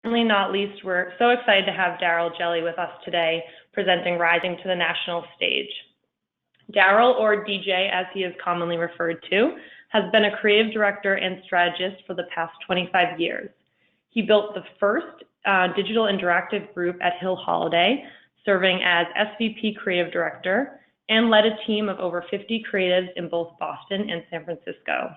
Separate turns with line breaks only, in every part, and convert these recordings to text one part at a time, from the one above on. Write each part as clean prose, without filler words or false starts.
Certainly not least, we're so excited to have Darryl Jelley with us today, presenting Rising to the National Stage. Darryl, or DJ as he is commonly referred to, has been a creative director and strategist for the past 25 years. He built the first digital interactive group at Hill Holliday, serving as SVP Creative Director, and led a team of over 50 creatives in both Boston and San Francisco.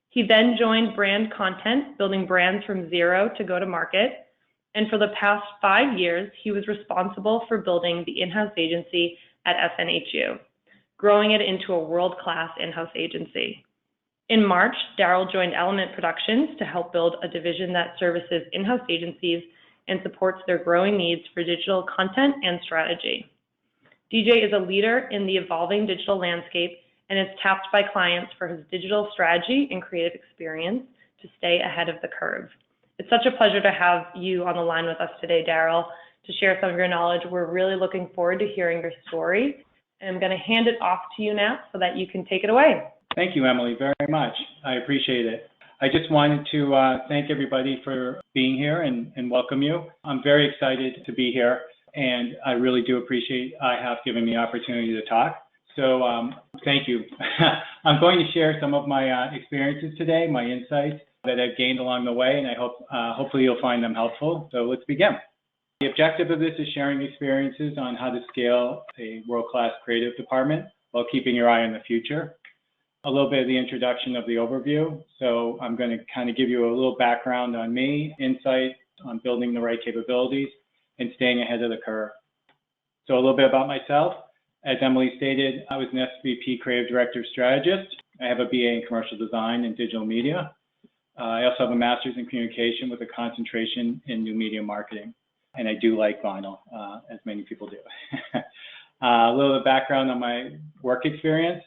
He then joined Brand Content, building brands from zero to go to market. And for the past 5 years, he was responsible for building the in-house agency at SNHU, growing it into a world-class in-house agency. In March, Darryl joined Element Productions to help build a division that services in-house agencies and supports their growing needs for digital content and strategy. DJ is a leader in the evolving digital landscape and is tapped by clients for his digital strategy and creative experience to stay ahead of the curve. It's such a pleasure to have you on the line with us today, Darryl, to share some of your knowledge. We're really looking forward to hearing your story. And I'm going to hand it off to you now so that you can take it away.
Thank you, Emily, very much. I appreciate it. I just wanted to thank everybody for being here and welcome you. I'm very excited to be here, and I really do appreciate IHAF giving me the opportunity to talk. So thank you. I'm going to share some of my experiences today, my insights that I've gained along the way, and I hope hopefully you'll find them helpful. So let's begin. The objective of this is sharing experiences on how to scale a world-class creative department while keeping your eye on the future. A little bit of the introduction of the overview. So I'm going to kind of give you a little background on me, insight on building the right capabilities, and staying ahead of the curve. So a little bit about myself. As Emily stated, I was an SVP Creative Director Strategist. I have a BA in Commercial Design and Digital Media. I also have a Master's in Communication with a concentration in New Media Marketing. And I do like vinyl, as many people do. A little bit of background on my work experience.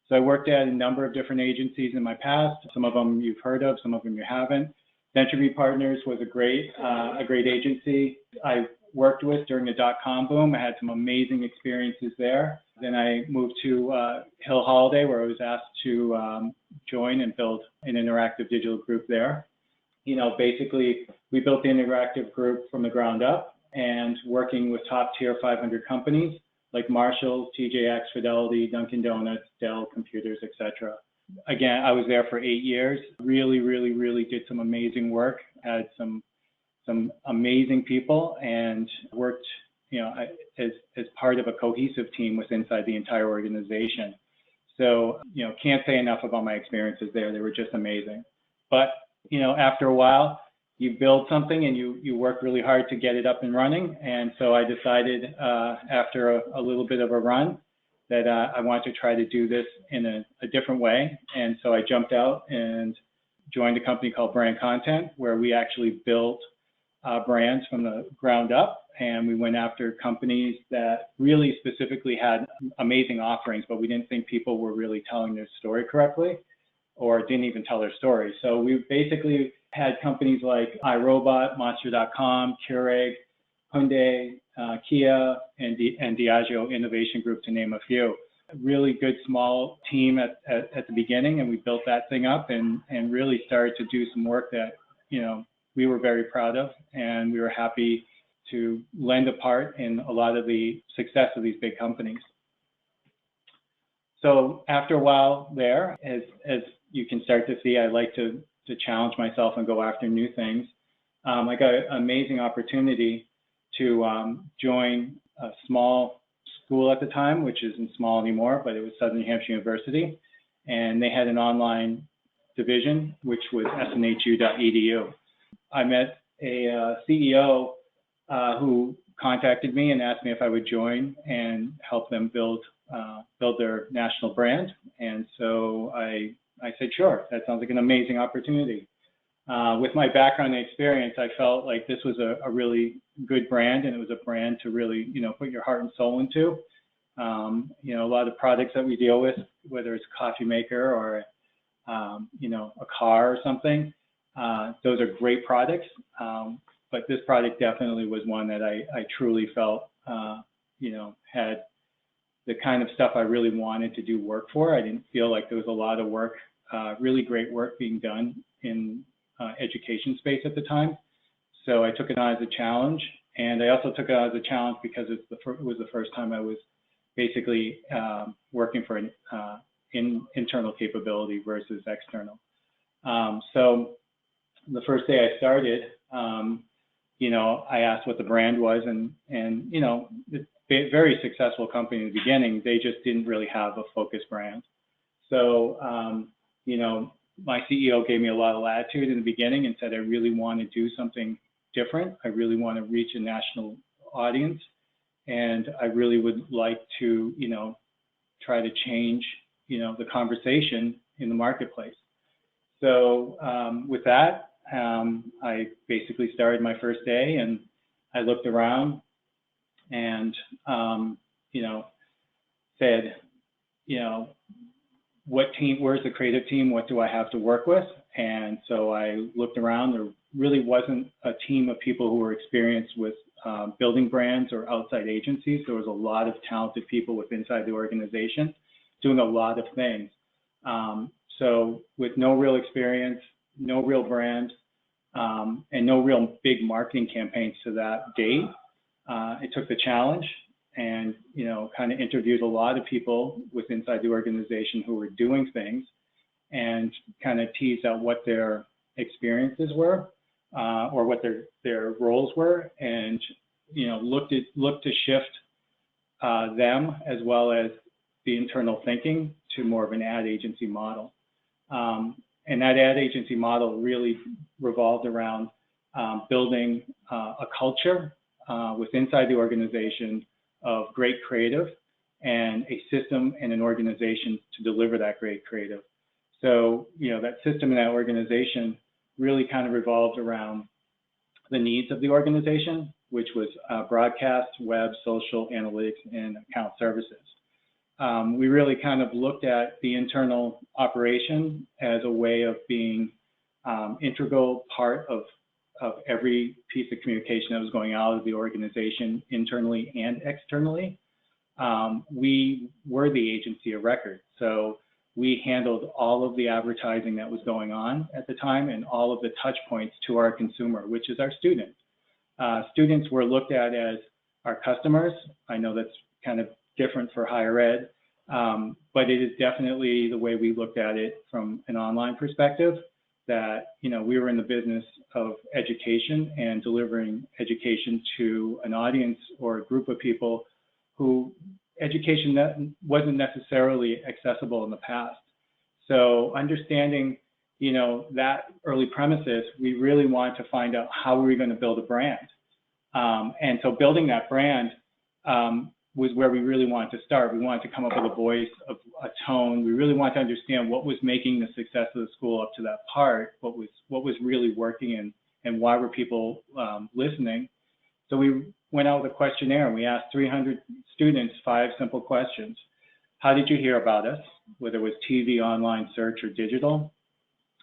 So I worked at a number of different agencies in my past. Some of them you've heard of, some of them you haven't. Century Partners was a great agency I worked with during the dot-com boom. I had some amazing experiences there. Then I moved to Hill Holliday, where I was asked to join and build an interactive digital group there. You know, basically, we built the interactive group from the ground up and working with top-tier 500 companies like Marshall, TJX, Fidelity, Dunkin Donuts, Dell Computers, etc. Again, I was there for 8 years. Really did some amazing work. Had some amazing people and worked, you know, as part of a cohesive team with inside the entire organization. So, you know, can't say enough about my experiences there. They were just amazing. But, you know, after a while, you build something and you work really hard to get it up and running. And so I decided after a little bit of a run that I wanted to try to do this in a different way. And so I jumped out and joined a company called Brand Content, where we actually built brands from the ground up. And we went after companies that really specifically had amazing offerings, but we didn't think people were really telling their story correctly or didn't even tell their story. So we basically had companies like iRobot, Monster.com, Keurig, Hyundai, Kia, and Diageo Innovation Group, to name a few. A really good small team at the beginning, and we built that thing up and really started to do some work that, you know, we were very proud of, and we were happy to lend a part in a lot of the success of these big companies. So after a while there, as you can start to see, I like to challenge myself and go after new things. I got an amazing opportunity to join a small school at the time, which isn't small anymore, but it was Southern New Hampshire University, and they had an online division, which was SNHU.edu. I met a CEO who contacted me and asked me if I would join and help them build their national brand. And so I said, sure, that sounds like an amazing opportunity. With my background and experience, I felt like this was a really good brand, and it was a brand to really, you know, put your heart and soul into. You know, a lot of products that we deal with, whether it's a coffee maker or, you know, a car or something, those are great products. But this product definitely was one that I truly felt, you know, had the kind of stuff I really wanted to do work for. I didn't feel like there was a lot of work, really great work being done in education space at the time. So I took it on as a challenge, and I also took it on as a challenge because it was the first time I was basically working for an internal capability versus external. So the first day I started, you know, I asked what the brand was, and you know, it's a very successful company in the beginning. They just didn't really have a focused brand. So, you know, my CEO gave me a lot of latitude in the beginning and said, I really want to do something different. I really want to reach a national audience, and I really would like to, you know, try to change, you know, the conversation in the marketplace. So with that, I basically started my first day, and I looked around and, you know, said, you know, what team, where's the creative team? What do I have to work with? And so I looked around. There really wasn't a team of people who were experienced with building brands or outside agencies. There was a lot of talented people with inside the organization doing a lot of things. So with no real experience, no real brand, and no real big marketing campaigns to that date, I took the challenge and, you know, kind of interviewed a lot of people with inside the organization who were doing things, and kind of teased out what their experiences were, or what their roles were, and, you know, looked to shift them as well as the internal thinking to more of an ad agency model. And that ad agency model really revolved around building a culture with inside the organization of great creative, and a system and an organization to deliver that great creative. So, you know, that system and that organization really kind of revolved around the needs of the organization, which was broadcast, web, social, analytics, and account services. We really kind of looked at the internal operation as a way of being integral part of every piece of communication that was going out of the organization, internally and externally. We were the agency of record. So we handled all of the advertising that was going on at the time and all of the touch points to our consumer, which is our student. Students were looked at as our customers. I know that's kind of different for higher ed, but it is definitely the way we looked at it from an online perspective, that, you know, we were in the business of education and delivering education to an audience or a group of people who education that wasn't necessarily accessible in the past. So understanding, you know, that early premises, we really wanted to find out how we were going to build a brand. And so building that brand was where we really wanted to start. We wanted to come up with a voice, of a tone. We really wanted to understand what was making the success of the school up to that part, what was really working, and why were people listening. So we went out with a questionnaire, and we asked 300 students 5 simple questions. How did you hear about us? Whether it was TV, online, search, or digital.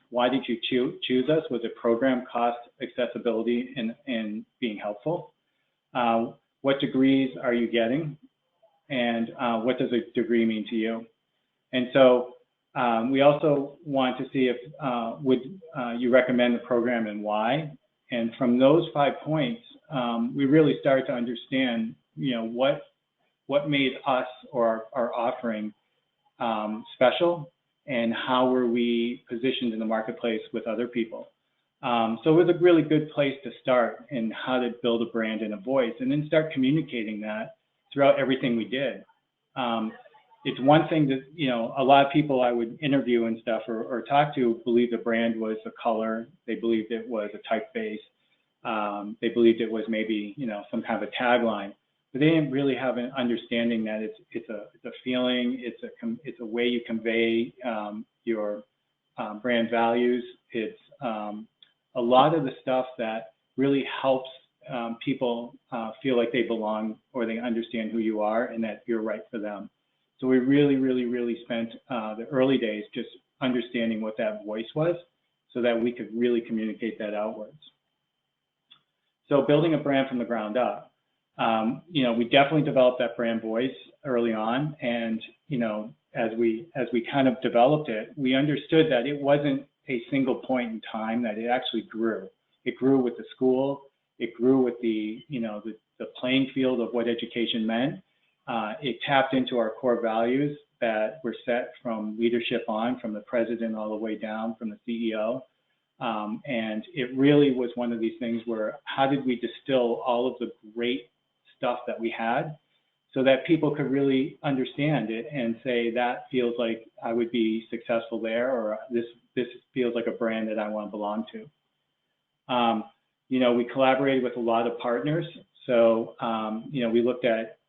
Why did you choose us? Was it program, cost, accessibility, and being helpful? What degrees are you getting? And what does a degree mean to you? And so we also want to see if would you recommend the program and why? And from those 5 points, we really started to understand, you know, what made us or our offering special, and how were we positioned in the marketplace with other people. So it was a really good place to start in how to build a brand and a voice, and then start communicating that throughout everything we did. It's one thing that, you know, a lot of people I would interview and stuff or talk to believe the brand was a color. They believed it was a typeface. They believed it was maybe, you know, some kind of a tagline, but they didn't really have an understanding that it's a feeling. It's a way you convey your brand values. It's a lot of the stuff that really helps people feel like they belong, or they understand who you are and that you're right for them. So we really spent the early days just understanding what that voice was, so that we could really communicate that outwards. So building a brand from the ground up, you know, we definitely developed that brand voice early on, and, you know, as we kind of developed it, we understood that it wasn't a single point in time, that it actually grew. It grew with the school, It grew with the playing field of what education meant. It tapped into our core values that were set from leadership on, from the president all the way down, from the CEO. And it really was one of these things where how did we distill all of the great stuff that we had so that people could really understand it and say, that feels like I would be successful there, or this feels like a brand that I want to belong to. We collaborated with a lot of partners. So, we looked at,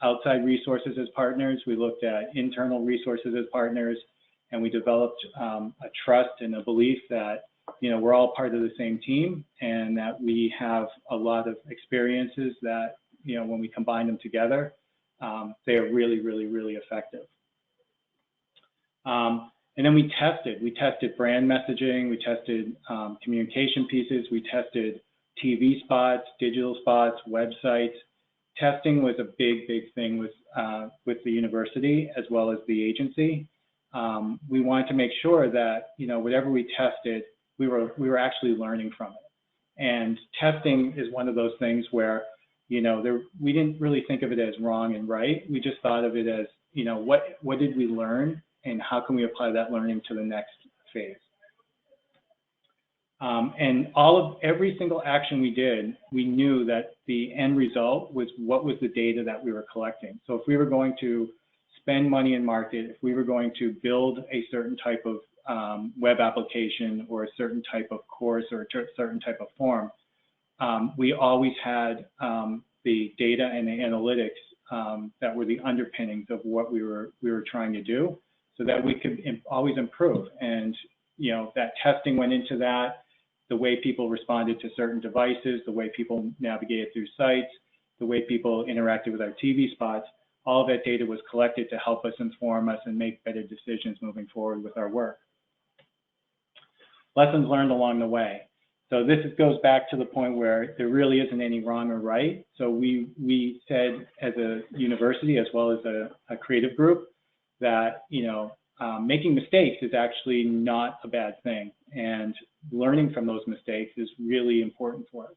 outside resources as partners. We looked at internal resources as partners, and we developed a trust and a belief that, we're all part of the same team and that we have a lot of experiences that, when we combine them together, they are really, really, really effective. And then we tested brand messaging, we tested communication pieces, we tested TV spots, digital spots, websites. Testing was a big, big thing with the university as well as the agency. We wanted to make sure that, whatever we tested, we were actually learning from it. And testing is one of those things where, we didn't really think of it as wrong and right. We just thought of it as, what did we learn and how can we apply that learning to the next phase? And every single action we did, we knew that the end result was what was the data that we were collecting. So if we were going to spend money in market, if we were going to build a certain type of web application or a certain type of course or a certain type of form, we always had the data and the analytics that were the underpinnings of what we were trying to do, so that we could always improve. And that testing went into that, the way people responded to certain devices, the way people navigated through sites, the way people interacted with our TV spots. All of that data was collected to help us inform us and make better decisions moving forward with our work. Lessons learned along the way. So this goes back to the point where there really isn't any wrong or right. So we said as a university as well as a creative group that, making mistakes is actually not a bad thing. And learning from those mistakes is really important for us.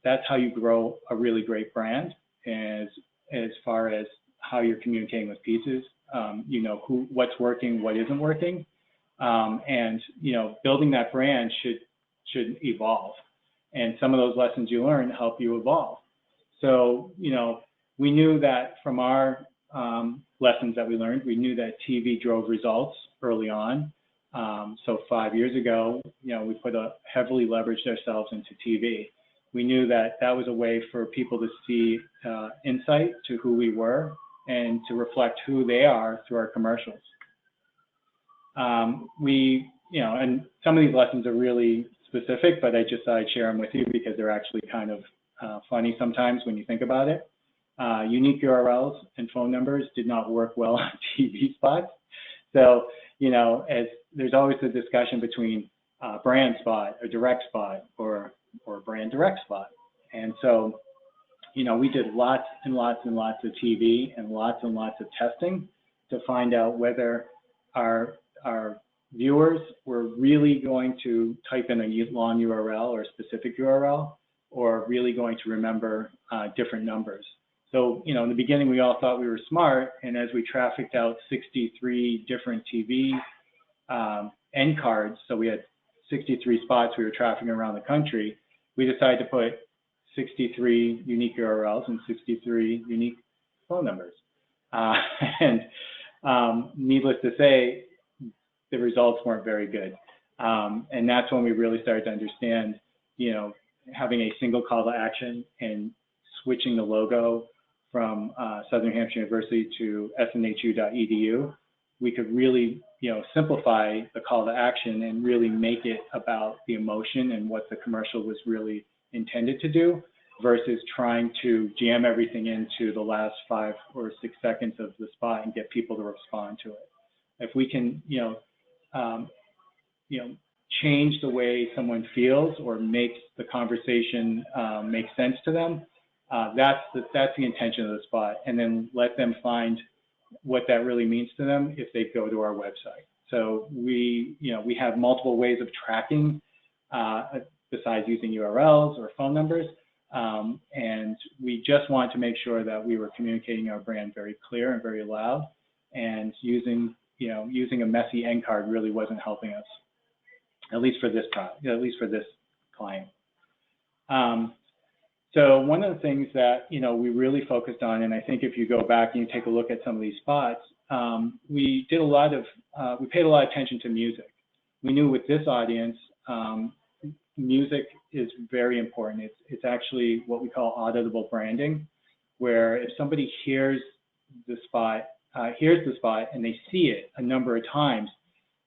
That's how you grow a really great brand, as far as how you're communicating with pieces, what's working, what isn't working. And, building that brand should evolve. And some of those lessons you learn help you evolve. So, we knew that from our lessons that we learned, we knew that TV drove results early on. So 5 years ago, we heavily leveraged ourselves into TV. We knew that that was a way for people to see insight to who we were and to reflect who they are through our commercials. And some of these lessons are really specific, but I just thought I'd share them with you because they're actually kind of funny sometimes when you think about it. Unique URLs and phone numbers did not work well on TV spots. So, as there's always a discussion between brand spot, a direct spot, or brand direct spot. And so, we did lots and lots and lots of TV and lots of testing to find out whether our viewers were really going to type in a long URL or a specific URL, or really going to remember different numbers. So, in the beginning, we all thought we were smart, and as we trafficked out 63 different TV end cards, so we had 63 spots we were trafficking around the country, we decided to put 63 unique URLs and 63 unique phone numbers. And needless to say, the results weren't very good. And that's when we really started to understand, having a single call to action and switching the logo from Southern Hampshire University to SNHU.edu, we could really, simplify the call to action and really make it about the emotion and what the commercial was really intended to do, versus trying to jam everything into the last 5 or 6 seconds of the spot and get people to respond to it. If we can, change the way someone feels or makes the conversation make sense to them, that's the intention of the spot, and then let them find what that really means to them if they go to our website. So we have multiple ways of tracking besides using URLs or phone numbers. And we just wanted to make sure that we were communicating our brand very clear and very loud, and using a messy end card really wasn't helping us, at least for this client. So one of the things that we really focused on, and I think if you go back and you take a look at some of these spots, we paid a lot of attention to music. We knew with this audience, music is very important. It's actually what we call auditable branding, where if somebody hears the spot and they see it a number of times,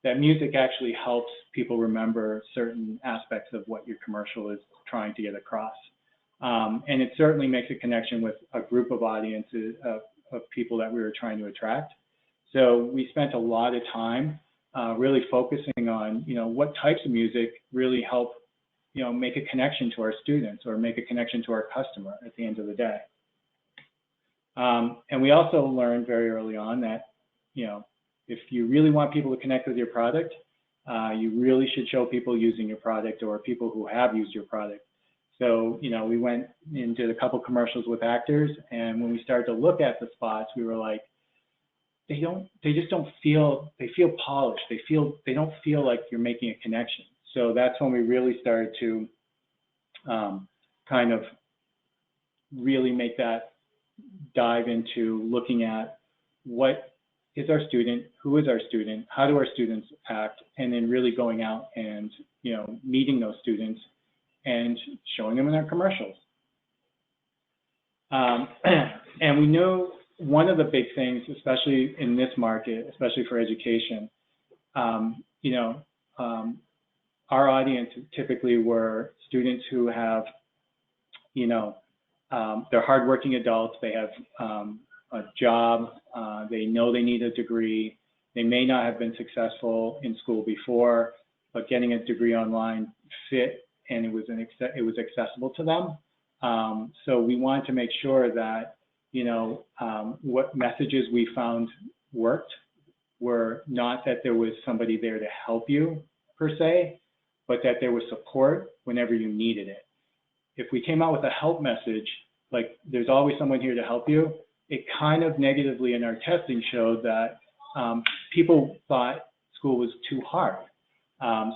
that music actually helps people remember certain aspects of what your commercial is trying to get across. And it certainly makes a connection with a group of audiences of people that we were trying to attract. So we spent a lot of time really focusing on what types of music really help make a connection to our students or make a connection to our customer at the end of the day. And we also learned very early on that if you really want people to connect with your product, you really should show people using your product or people who have used your product. So we went and did a couple commercials with actors, and when we started to look at the spots, we were like, they feel polished. They don't feel like you're making a connection. So that's when we really started to kind of really make that dive into looking at what is our student, who is our student, how do our students act, and then really going out and meeting those students and showing them in our commercials. And we know one of the big things, especially in this market, especially for education, our audience typically were students who have, they're hardworking adults, they have a job, they know they need a degree, they may not have been successful in school before, but getting a degree online fit and it was accessible to them. So we wanted to make sure that, what messages we found worked were not that there was somebody there to help you per se, but that there was support whenever you needed it. If we came out with a help message, like there's always someone here to help you, it kind of negatively in our testing showed that people thought school was too hard.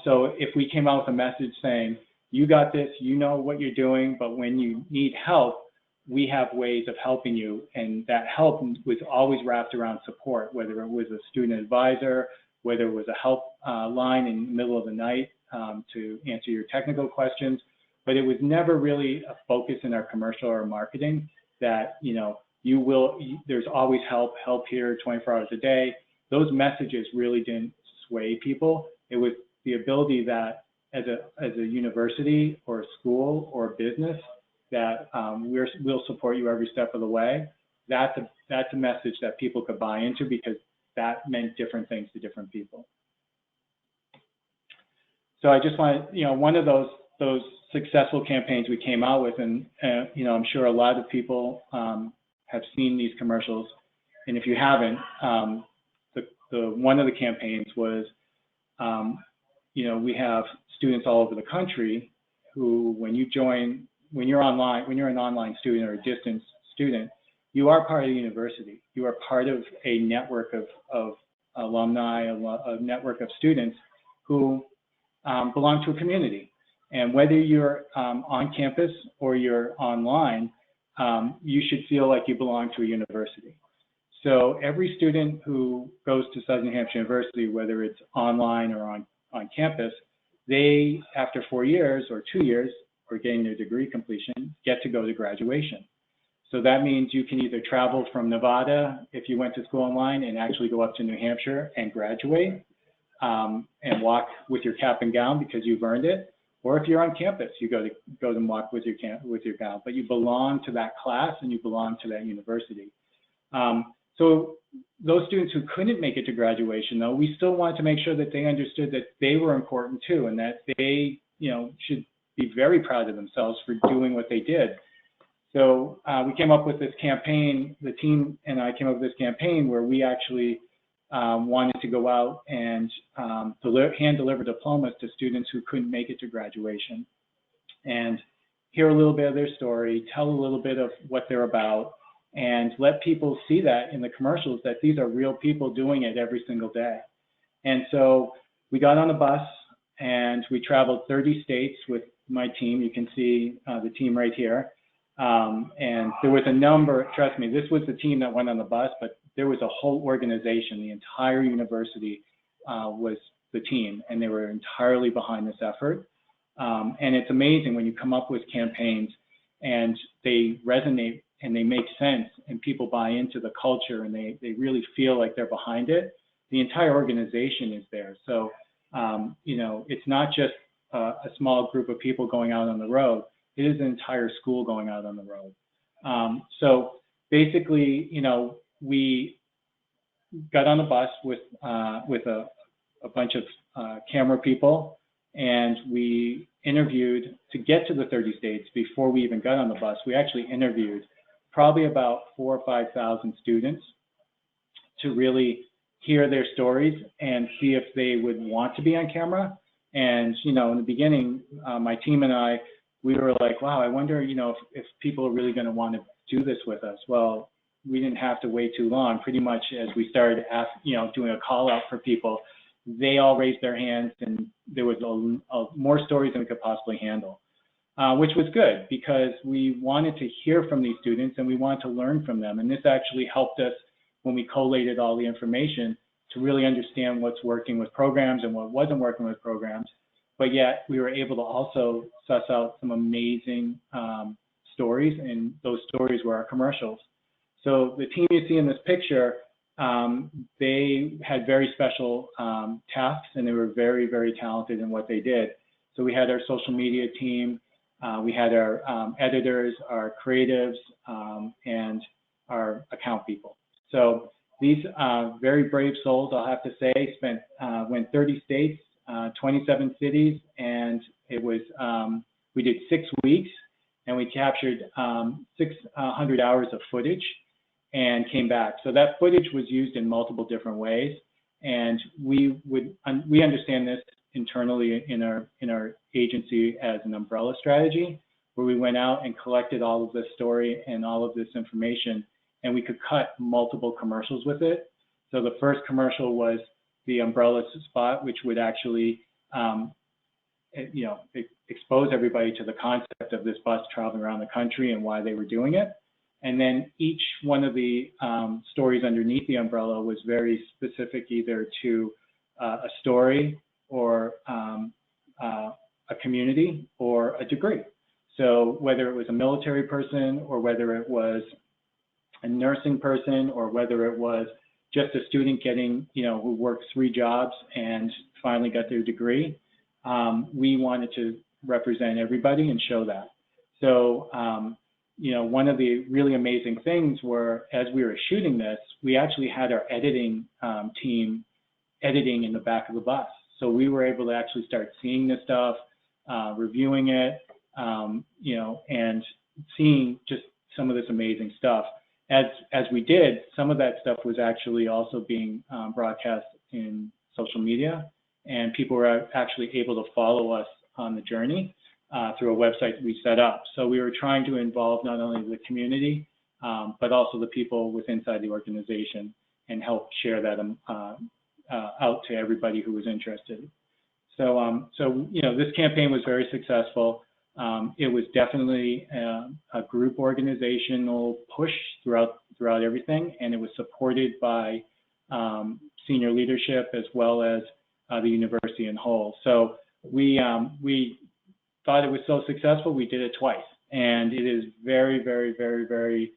So if we came out with a message saying, you got this, you know what you're doing, but when you need help, we have ways of helping you. And that help was always wrapped around support, whether it was a student advisor, whether it was a help line in the middle of the night to answer your technical questions. But it was never really a focus in our commercial or marketing that, there's always help here 24 hours a day. Those messages really didn't sway people. It was the ability that as a university or a school or a business that we'll support you every step of the way. That's a message that people could buy into because that meant different things to different people. So I just want one of those successful campaigns we came out with, and I'm sure a lot of people have seen these commercials, and if you haven't, the one of the campaigns was, we have students all over the country who, when you're an online student or a distance student, you are part of the university. You are part of a network of alumni, a network of students who belong to a community. And whether you're on campus or you're online, you should feel like you belong to a university. So every student who goes to Southern New Hampshire University, whether it's online or on campus, they, after 4 years or 2 years, or getting their degree completion, get to go to graduation. So that means you can either travel from Nevada, if you went to school online, and actually go up to New Hampshire and graduate and walk with your cap and gown because you've earned it. Or if you're on campus, you go and walk with your gown, but you belong to that class and you belong to that university. So those students who couldn't make it to graduation, though, we still wanted to make sure that they understood that they were important too, and that they, should be very proud of themselves for doing what they did. So we came up with this campaign, the team and I came up with this campaign where we actually wanted to go out and hand deliver diplomas to students who couldn't make it to graduation. and hear a little bit of their story, tell a little bit of what they're about, and let people see that in the commercials, that these are real people doing it every single day. And so we got on a bus and we traveled 30 states with my team. You can see the team right here. And there was a number, trust me, this was the team that went on the bus, but there was a whole organization. The entire university was the team, and they were entirely behind this effort. And it's amazing when you come up with campaigns and they resonate and they make sense and people buy into the culture and they really feel like they're behind it. The entire organization is there. So, you know, it's not just a small group of people going out on the road. It is an entire school going out on the road. So basically, you know, we got on the bus with a bunch of camera people, and we interviewed, to get to the 30 states before we even got on the bus, we actually interviewed probably about 4,000 or 5,000 students to really hear their stories and see if they would want to be on camera. And, you know, in the beginning, my team and I, we were like, wow, I wonder, you know, if people are really going to want to do this with us. Well, we didn't have to wait too long. Pretty much as we started doing a call out for people, they all raised their hands, and there was more stories than we could possibly handle, which was good because we wanted to hear from these students and we wanted to learn from them. And this actually helped us when we collated all the information to really understand what's working with programs and what wasn't working with programs. But yet we were able to also suss out some amazing stories, and those stories were our commercials. So the team you see in this picture, they had very special tasks, and they were very, very talented in what they did. So we had our social media team, we had our editors, our creatives, and our account people. So these very brave souls, I'll have to say, went 30 states, 27 cities, and it was, we did 6 weeks, and we captured 600 hours of footage and came back. So that footage was used in multiple different ways, and we understand this internally in our agency as an umbrella strategy, where we went out and collected all of this story and all of this information, and we could cut multiple commercials with it. So the first commercial was the umbrella spot, which would actually, expose everybody to the concept of this bus traveling around the country and why they were doing it. And then each one of the stories underneath the umbrella was very specific, either to a story or a community or a degree. So whether it was a military person or whether it was a nursing person or whether it was just a student getting, who worked 3 jobs and finally got their degree, we wanted to represent everybody and show that. So, one of the really amazing things were, as we were shooting this, we actually had our editing team editing in the back of the bus. So we were able to actually start seeing this stuff, reviewing it, and seeing just some of this amazing stuff. As we did, some of that stuff was actually also being broadcast in social media, and people were actually able to follow us on the journey through a website we set up. So we were trying to involve not only the community, but also the people within inside the organization and help share that out to everybody who was interested. So, this campaign was very successful. It was definitely a group organizational push throughout everything, and it was supported by senior leadership as well as the university in whole. So we thought it was so successful, we did it twice, and it is very, very, very, very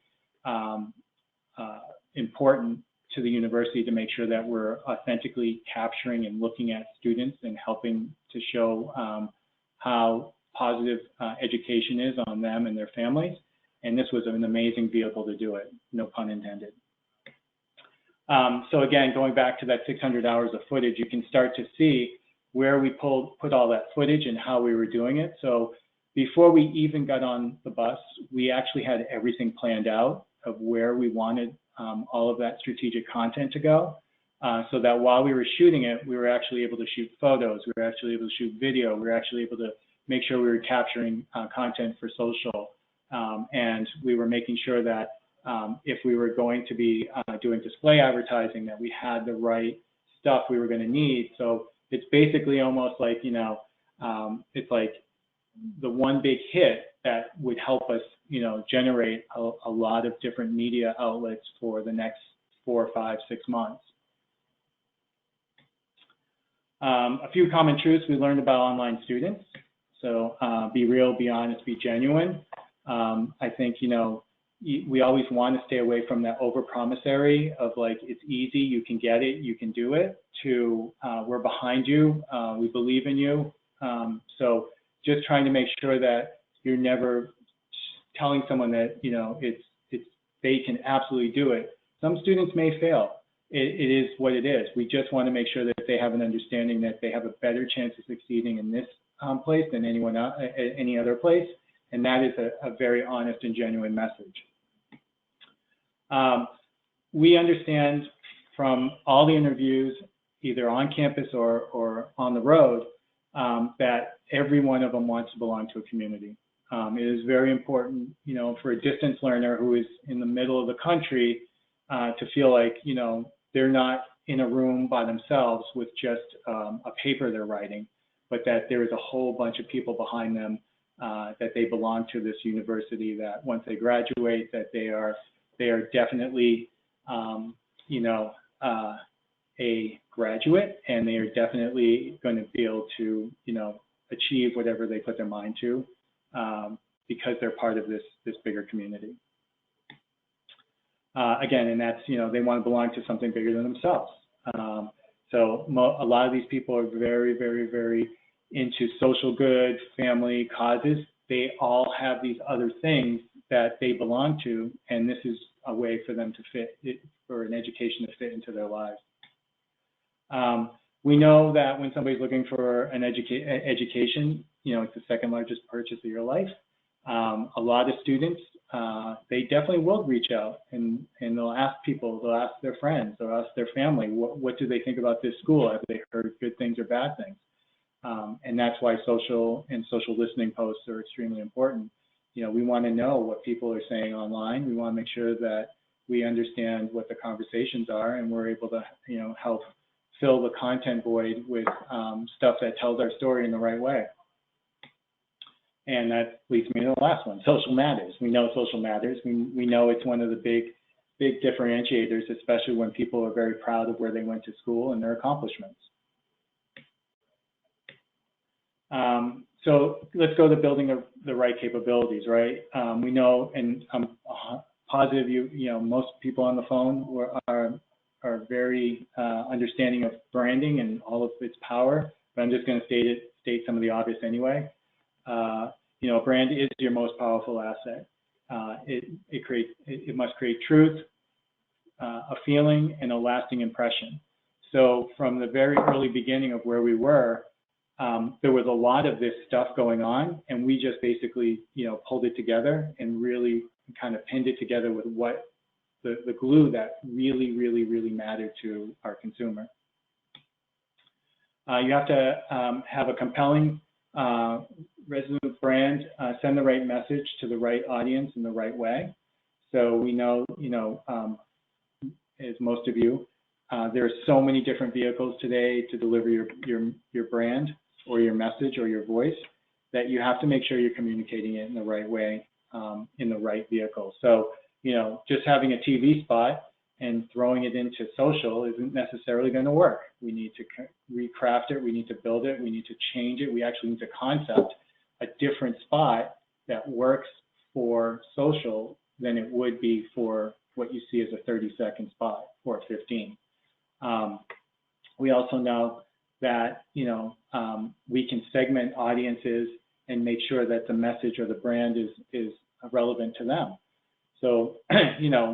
important to the university to make sure that we're authentically capturing and looking at students and helping to show how positive education is on them and their families. And this was an amazing vehicle to do it, no pun intended. So again, going back to that 600 hours of footage, you can start to see where we put all that footage and how we were doing it. So before we even got on the bus, we actually had everything planned out of where we wanted all of that strategic content to go, so that while we were shooting it, we were actually able to shoot photos, we were actually able to shoot video, we were actually able to make sure we were capturing content for social, and we were making sure that if we were going to be doing display advertising, that we had the right stuff we were going to need. So it's basically almost like, it's like the one big hit that would help us, generate a lot of different media outlets for the next 4, 5, 6 months. A few common truths we learned about online students. So be real, be honest, be genuine. I think, we always want to stay away from that over-promissory of like, it's easy, you can get it, you can do it, to we're behind you, we believe in you. So just trying to make sure that you're never telling someone that, they can absolutely do it. Some students may fail. It is what it is. We just want to make sure that they have an understanding that they have a better chance of succeeding in this place than any other place. And that is a very honest and genuine message. We understand from all the interviews, either on campus or on the road, that every one of them wants to belong to a community. It is very important, for a distance learner who is in the middle of the country to feel like, they're not in a room by themselves with just a paper they're writing, but that there is a whole bunch of people behind them, that they belong to this university, that once they graduate, that they are definitely, a graduate, and they are definitely going to be able to, achieve whatever they put their mind to, because they're part of this bigger community. Again, and that's, they want to belong to something bigger than themselves. So a lot of these people are very, very, very into social good, family causes. They all have these other things that they belong to, and this is a way for them to fit, for an education to fit into their lives. We know that when somebody's looking for an education, it's the second largest purchase of your life. A lot of students, they definitely will reach out and they'll ask people, they'll ask their friends, they'll ask their family, what do they think about this school? Have they heard good things or bad things? And that's why social listening posts are extremely important. We want to know what people are saying online. We want to make sure that we understand what the conversations are, and we're able to, help fill the content void with stuff that tells our story in the right way. And that leads me to the last one, social matters. We know social matters. We know it's one of the big differentiators, especially when people are very proud of where they went to school and their accomplishments. So let's go to building the right capabilities, right? We know, and I'm positive most people on the phone are very understanding of branding and all of its power, but I'm just going to state some of the obvious anyway. Brand is your most powerful asset. It must create truth, a feeling, and a lasting impression. So from the very early beginning of where we were, there was a lot of this stuff going on, and we just basically, pulled it together and really kind of pinned it together with what the glue that really, really, really mattered to our consumer. You have to have a compelling, resonant brand, send the right message to the right audience in the right way. So we know, as most of you, there are so many different vehicles today to deliver your brand or your message or your voice, that you have to make sure you're communicating it in the right way, in the right vehicle. So, just having a TV spot and throwing it into social isn't necessarily going to work. We need to recraft it, we need to build it, we need to change it. We actually need to concept a different spot that works for social than it would be for what you see as a 30-second spot or 15. We also know that we can segment audiences and make sure that the message or the brand is relevant to them. So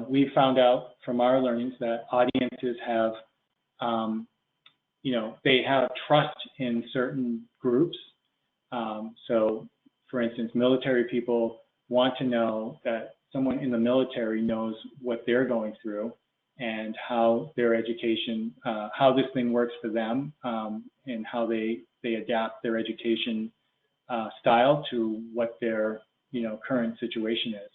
we found out from our learnings that audiences have they have trust in certain groups. So for instance, military people want to know that someone in the military knows what they're going through and how their education, how this thing works for them, and how they adapt their education style to what their current situation is.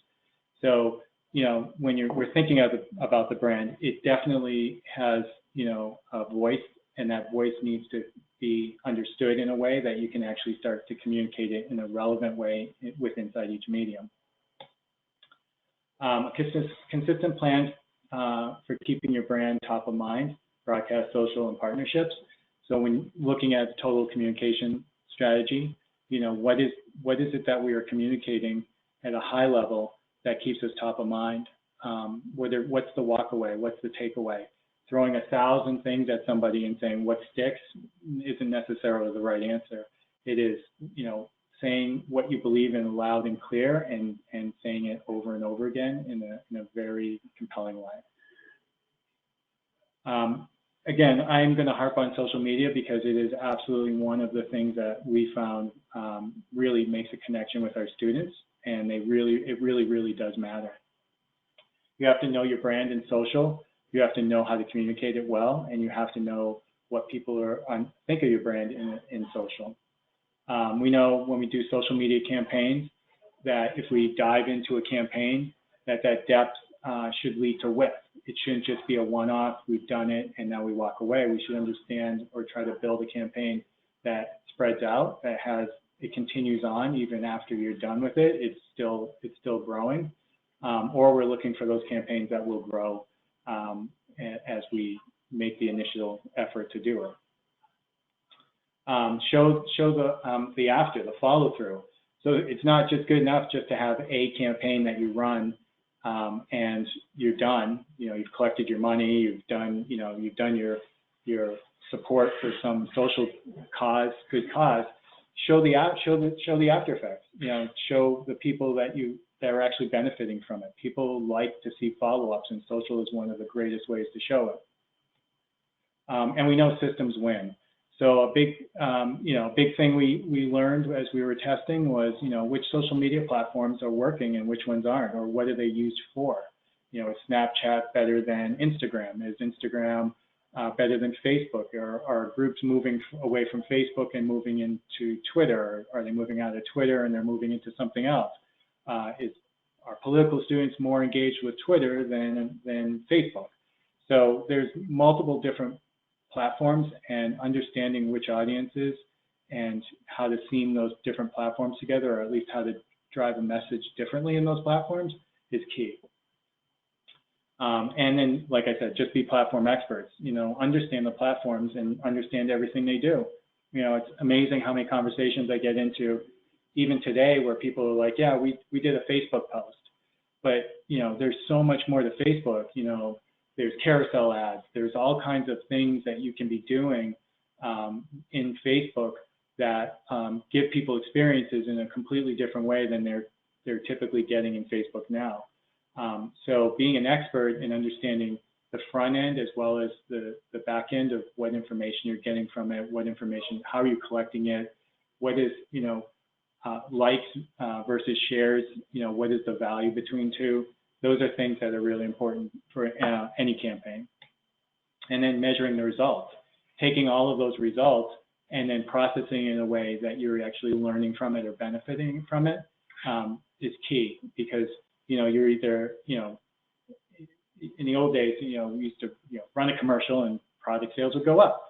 So when we're thinking about the brand, it definitely has a voice, and that voice needs to be understood in a way that you can actually start to communicate it in a relevant way inside each medium. A consistent plan for keeping your brand top of mind, broadcast, social, and partnerships. So when looking at total communication strategy, what is it that we are communicating at a high level that keeps us top of mind? What's the walk away? What's the takeaway? Throwing 1,000 things at somebody and saying what sticks isn't necessarily the right answer. It is, saying what you believe in loud and clear, and saying it over and over again in a very compelling way. Again, I'm going to harp on social media because it is absolutely one of the things that we found really makes a connection with our students, and it really does matter. You have to know your brand in social. You have to know how to communicate it well, and you have to know what people think of your brand in social. We know when we do social media campaigns that if we dive into a campaign, that depth should lead to width. It shouldn't just be a one-off, we've done it, and now we walk away. We should understand or try to build a campaign that spreads out, it continues on even after you're done with it. It's still growing. Or we're looking for those campaigns that will grow as we make the initial effort to do it. Show the after, the follow through. So it's not just good enough just to have a campaign that you run and you're done. You've collected your money, you've done your support for some social cause, good cause. Show the after effects. Show the people that are actually benefiting from it. People like to see follow-ups, and social is one of the greatest ways to show it. And we know systems win. So a big thing we learned as we were testing was, which social media platforms are working and which ones aren't, or what are they used for? Is Snapchat better than Instagram? Is Instagram better than Facebook? Are groups moving away from Facebook and moving into Twitter? Are they moving out of Twitter and they're moving into something else? Are political students more engaged with Twitter than Facebook? So there's multiple different platforms, and understanding which audiences and how to seam those different platforms together, or at least how to drive a message differently in those platforms, is key. And then, like I said, just be platform experts. Understand the platforms and understand everything they do. It's amazing how many conversations I get into, even today, where people are like, "Yeah, we did a Facebook post," but there's so much more to Facebook. There's carousel ads. There's all kinds of things that you can be doing in Facebook that give people experiences in a completely different way than they're typically getting in Facebook now. So being an expert in understanding the front end as well as the back end of what information you're getting from it, how are you collecting it, what is likes versus shares, what is the value between two. Those are things that are really important for any campaign. And then measuring the results, taking all of those results and then processing it in a way that you're actually learning from it or benefiting from it is key, because you're either in the old days we used to run a commercial and product sales would go up.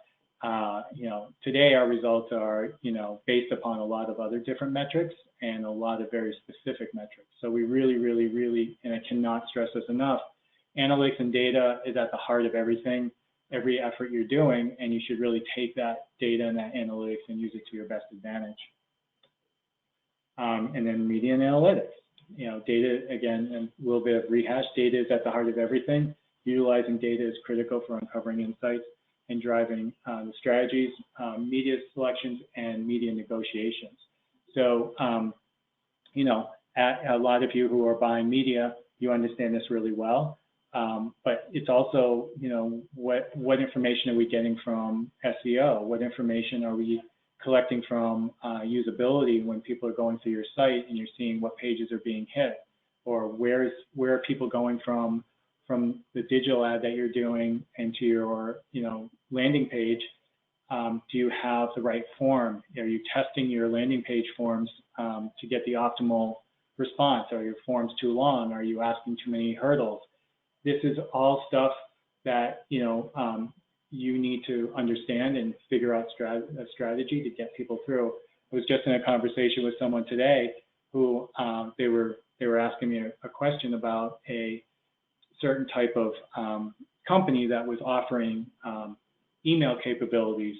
Today our results are based upon a lot of other different metrics and a lot of very specific metrics. So we really, and I cannot stress this enough, analytics and data is at the heart of everything, every effort you're doing, and you should really take that data and that analytics and use it to your best advantage. And then media and analytics. Data, again, and a little bit of rehash, data is at the heart of everything. Utilizing data is critical for uncovering insights and driving the strategies, media selections, and media negotiations. So, a lot of you who are buying media, you understand this really well. But it's also, what information are we getting from SEO? What information are we collecting from usability when people are going through your site and you're seeing what pages are being hit? Or where are people going from the digital ad that you're doing into your landing page Do you have the right form? Are you testing your landing page forms to get the optimal response? Are your forms too long? Are you asking too many hurdles? This is all stuff that you need to understand and figure out a strategy to get people through. I was just in a conversation with someone today who they were asking me a question about a certain type of company that was offering email capabilities.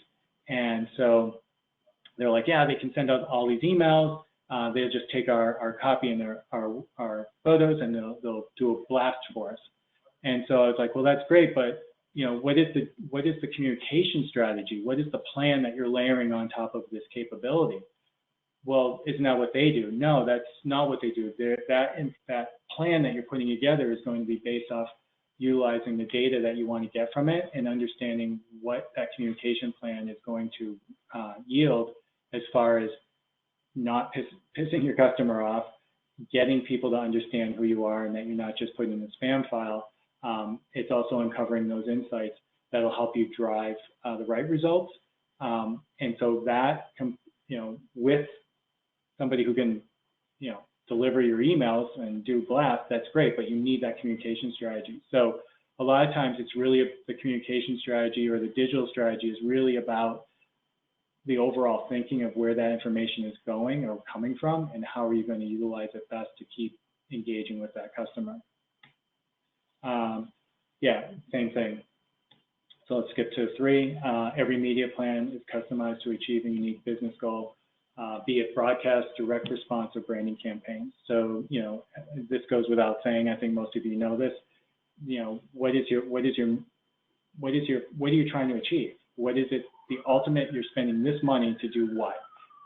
And so they're like, yeah, they can send out all these emails. They'll just take our copy and our photos, and they'll do a blast for us. And so I was like, well, that's great, but what is the communication strategy? What is the plan that you're layering on top of this capability? Well, isn't that what they do? No, that's not what they do. That plan that you're putting together is going to be based off utilizing the data that you want to get from it and understanding what that communication plan is going to yield as far as not pissing your customer off, getting people to understand who you are and that you're not just putting in a spam file. It's also uncovering those insights that'll help you drive the right results. And so that, with somebody who can, deliver your emails and do blast, that's great, but you need that communication strategy. So a lot of times it's really the communication strategy or the digital strategy is really about the overall thinking of where that information is going or coming from and how are you going to utilize it best to keep engaging with that customer. Yeah, same thing. So let's skip to 3. Every media plan is customized to achieve a unique business goal, be it broadcast, direct response, or branding campaigns. So, this goes without saying. I think most of you know this. What are you trying to achieve? What is it? The ultimate, you're spending this money to do what?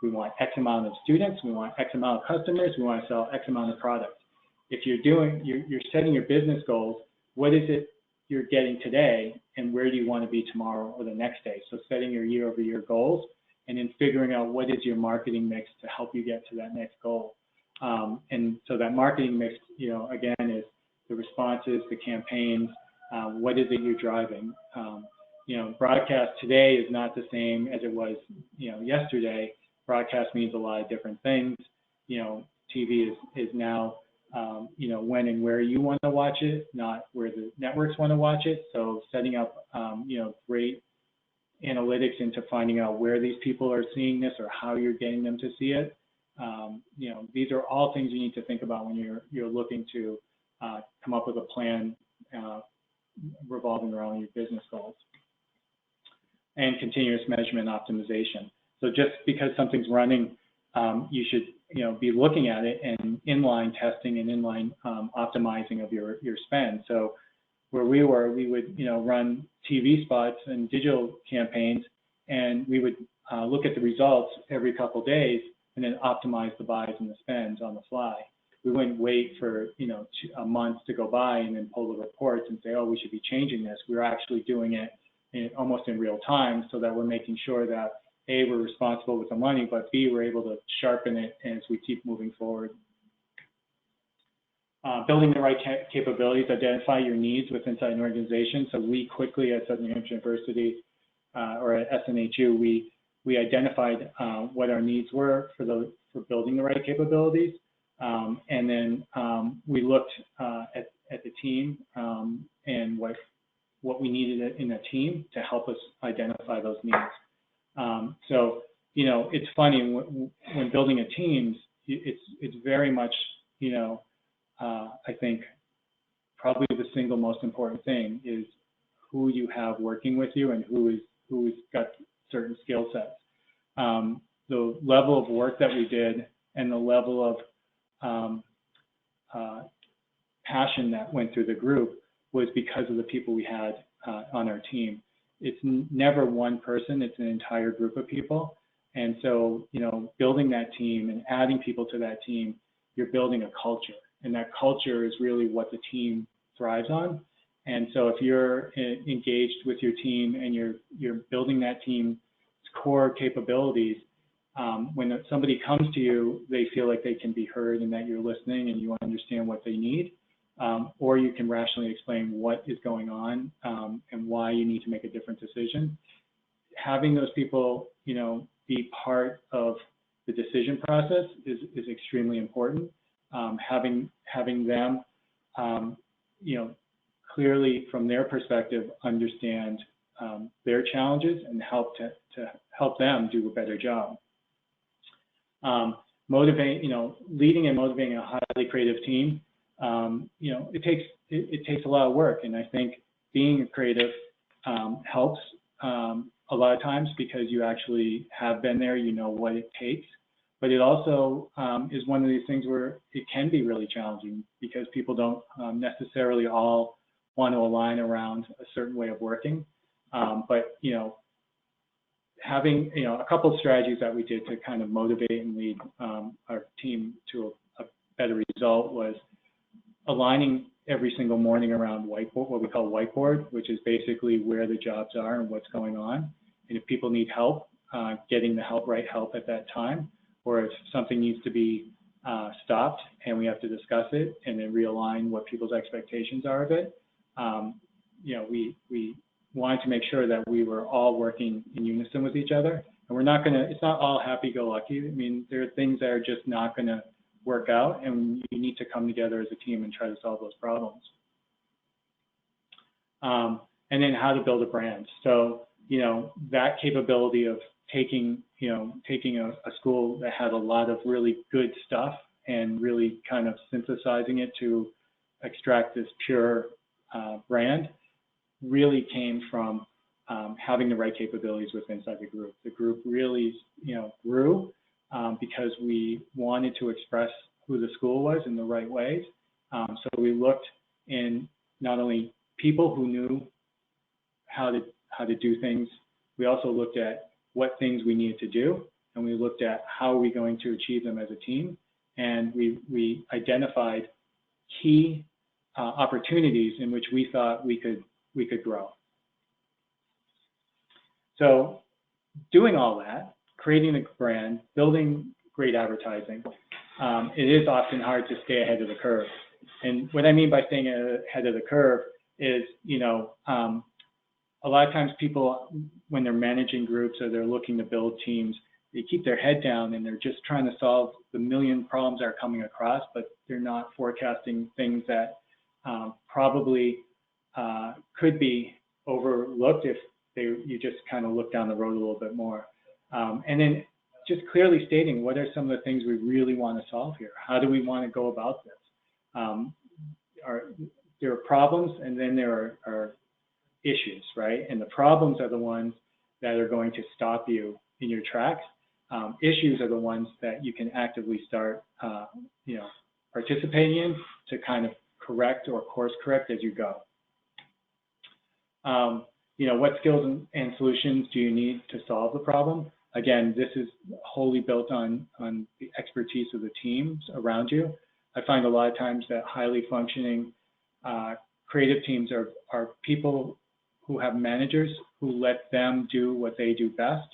We want X amount of students. We want X amount of customers. We want to sell X amount of products. If you're setting your business goals, what is it you're getting today, and where do you want to be tomorrow or the next day? So setting your year-over-year goals, and then figuring out what is your marketing mix to help you get to that next goal. And so that marketing mix, again, is the responses, the campaigns, what is it you're driving? Broadcast today is not the same as it was, yesterday. Broadcast means a lot of different things. TV is now, when and where you want to watch it, not where the networks want to watch it. So setting up, great analytics into finding out where these people are seeing this or how you're getting them to see it. These are all things you need to think about when you're looking to come up with a plan revolving around your business goals. And continuous measurement optimization. So just because something's running, you should be looking at it and inline testing and inline optimizing of your spend. So where we would run TV spots and digital campaigns, and we would look at the results every couple of days and then optimize the buys and the spends on the fly. We wouldn't wait for a month to go by and then pull the reports and say, oh, we should be changing this. We're actually doing it almost in real time, so that we're making sure that A, we're responsible with the money, but B, we're able to sharpen it as we keep moving forward. Building the right capabilities, identify your needs within an organization. So we quickly at Southern New Hampshire University or at SNHU, we identified what our needs were for building the right capabilities. And then we looked at the team and what we needed in a team to help us identify those needs. So, it's funny when building a team, it's very much, I think probably the single most important thing is who you have working with you and who's got certain skill sets. The level of work that we did and the level of passion that went through the group was because of the people we had on our team. It's never one person, it's an entire group of people. And so, building that team and adding people to that team, you're building a culture. And that culture is really what the team thrives on. And so if you're engaged with your team and you're building that team's core capabilities, when somebody comes to you, they feel like they can be heard and that you're listening and you understand what they need. Or you can rationally explain what is going on and why you need to make a different decision. having those people, be part of the decision process is extremely important. Having them, clearly from their perspective, understand their challenges and help to help them do a better job. Leading and motivating a highly creative team, it takes a lot of work, and I think being a creative helps a lot of times because you actually have been there, you know what it takes. But it also is one of these things where it can be really challenging because people don't necessarily all want to align around a certain way of working. But having a couple of strategies that we did to kind of motivate and lead our team to a better result was aligning every single morning around whiteboard, what we call whiteboard, which is basically where the jobs are and what's going on. And if people need help, getting the right help at that time, or if something needs to be stopped and we have to discuss it and then realign what people's expectations are of it. We wanted to make sure that we were all working in unison with each other. And it's not all happy-go-lucky. I mean, there are things that are just not going to work out, and you need to come together as a team and try to solve those problems. And then how to build a brand. So, that capability of taking a school that had a lot of really good stuff and really kind of synthesizing it to extract this pure brand really came from having the right capabilities within inside the group. The group really, grew because we wanted to express who the school was in the right ways. So we looked in not only people who knew how to do things, we also looked at what things we needed to do, and we looked at how are we going to achieve them as a team, and we identified key opportunities in which we thought we could grow. So doing all that, creating a brand, building great advertising, it is often hard to stay ahead of the curve. And what I mean by staying ahead of the curve is, a lot of times people, when they're managing groups or they're looking to build teams, they keep their head down and they're just trying to solve the million problems that are coming across, but they're not forecasting things that probably could be overlooked if you just kind of look down the road a little bit more. And then just clearly stating what are some of the things we really want to solve here. How do we want to go about this? There are problems, and then there are issues, right? And the problems are the ones that are going to stop you in your tracks. Issues are the ones that you can actively start, participating in to kind of correct or course correct as you go. What skills and solutions do you need to solve the problem? Again, this is wholly built on the expertise of the teams around you. I find a lot of times that highly functioning creative teams are people who have managers who let them do what they do best,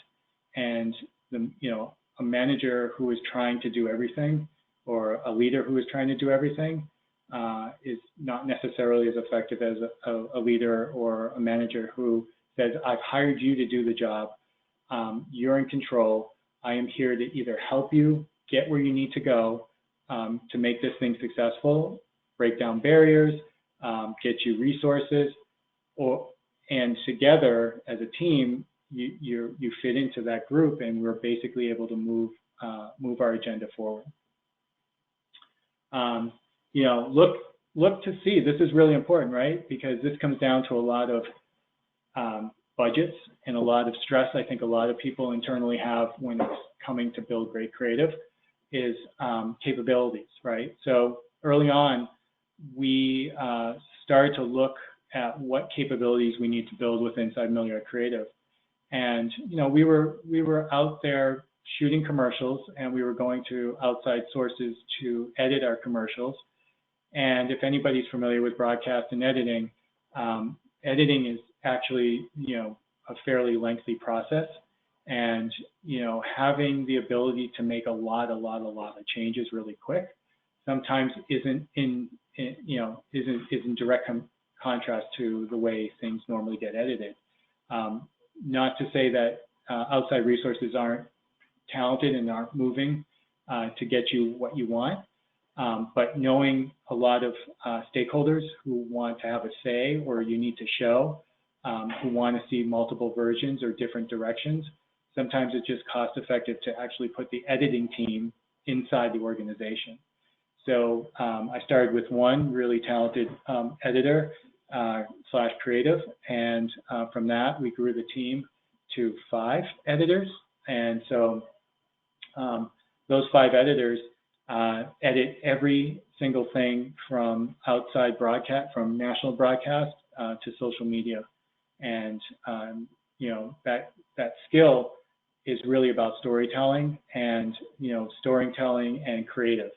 and a manager who is trying to do everything, or a leader who is trying to do everything, is not necessarily as effective as a leader or a manager who says, I've hired you to do the job, you're in control, I am here to either help you get where you need to go to make this thing successful, break down barriers, get you resources, and together as a team, you fit into that group, and we're basically able to move our agenda forward. Look to see, this is really important, right? Because this comes down to a lot of budgets and a lot of stress I think a lot of people internally have when it's coming to build great creative is capabilities, right? So early on, we started to look at what capabilities we need to build with inside Millionaire Creative. And, we were out there shooting commercials, and we were going to outside sources to edit our commercials. And if anybody's familiar with broadcast and editing, editing is actually, a fairly lengthy process. And, having the ability to make a lot of changes really quick sometimes isn't in direct contrast to the way things normally get edited. not to say that outside resources aren't talented and aren't moving to get you what you want, but knowing a lot of stakeholders who want to have a say or you need to show, who want to see multiple versions or different directions, sometimes it's just cost effective to actually put the editing team inside the organization. So I started with one really talented editor / creative, and from that we grew the team to 5 editors. And so those 5 editors edit every single thing from outside broadcast, from national broadcast to social media. And you know, that skill is really about storytelling and, you know, storytelling and creative.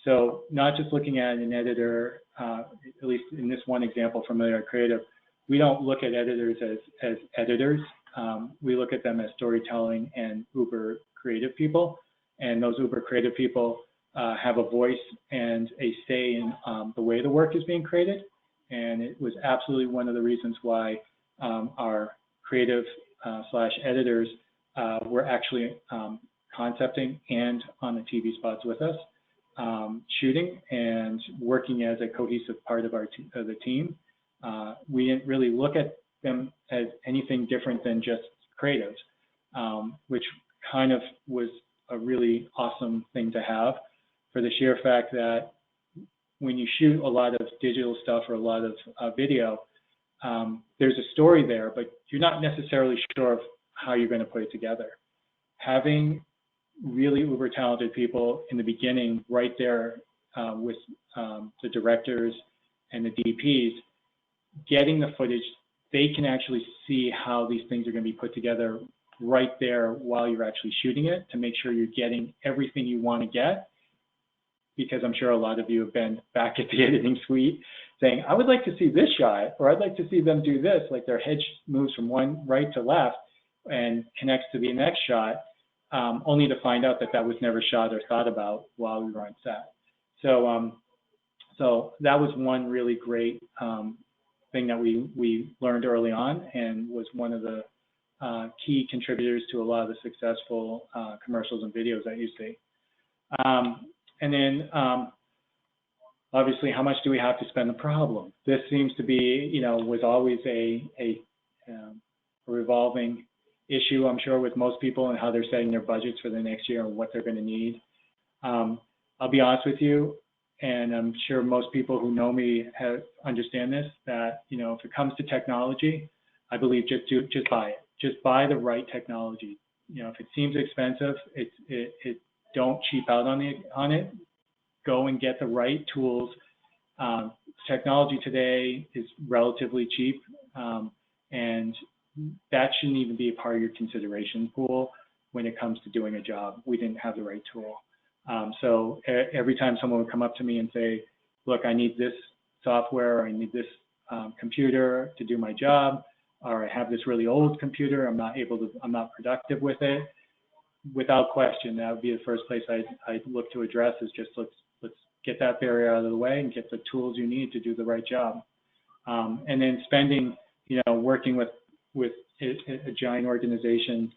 So not just looking at an editor, at least in this one example from our creative, we don't look at editors as editors. We look at them as storytelling and uber creative people. And those uber creative people have a voice and a say in the way the work is being created. And it was absolutely one of the reasons why our creative / editors were actually concepting and on the TV spots with us, shooting and working as a cohesive part of the team. We didn't really look at them as anything different than just creatives, which kind of was a really awesome thing to have, for the sheer fact that when you shoot a lot of digital stuff or a lot of video, there's a story there, but you're not necessarily sure of how you're going to put it together. Having really uber talented people in the beginning right there with the directors and the DPs, getting the footage, they can actually see how these things are going to be put together right there while you're actually shooting it, to make sure you're getting everything you want to get. Because I'm sure a lot of you have been back at the editing suite saying, I would like to see this shot, or I'd like to see them do this, like their head moves from one right to left and connects to the next shot, only to find out that that was never shot or thought about while we were on set. So, so that was one really great thing that we learned early on, and was one of the key contributors to a lot of the successful commercials and videos that you see. And then obviously, how much do we have to spend the problem? This seems to be, you know, was always a revolving issue, I'm sure, with most people, and how they're setting their budgets for the next year and what they're going to need. I'll be honest with you, and I'm sure most people who know me understand this, that, you know, if it comes to technology, I believe just buy it. Just buy the right technology. You know, if it seems expensive, don't cheap out on it. Go and get the right tools. Technology today is relatively cheap, and that shouldn't even be a part of your consideration pool when it comes to doing a job. We didn't have the right tool. So every time someone would come up to me and say, look, I need this software, or I need this computer to do my job, or I have this really old computer, I'm not productive with it. Without question, that would be the first place I'd look to address, is just let's get that barrier out of the way and get the tools you need to do the right job. And then spending, you know, working with a giant organization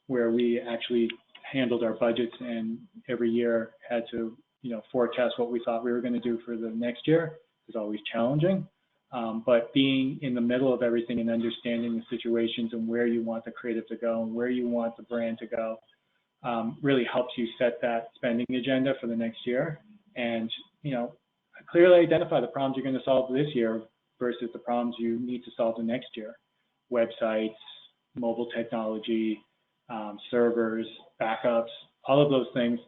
where we actually handled our budgets and every year had to, you know, forecast what we thought we were going to do for the next year is always challenging. But being in the middle of everything and understanding the situations and where you want the creative to go and where you want the brand to go really helps you set that spending agenda for the next year. And, you know, clearly identify the problems you're going to solve this year versus the problems you need to solve the next year. Websites, mobile technology, servers, backups, all of those things,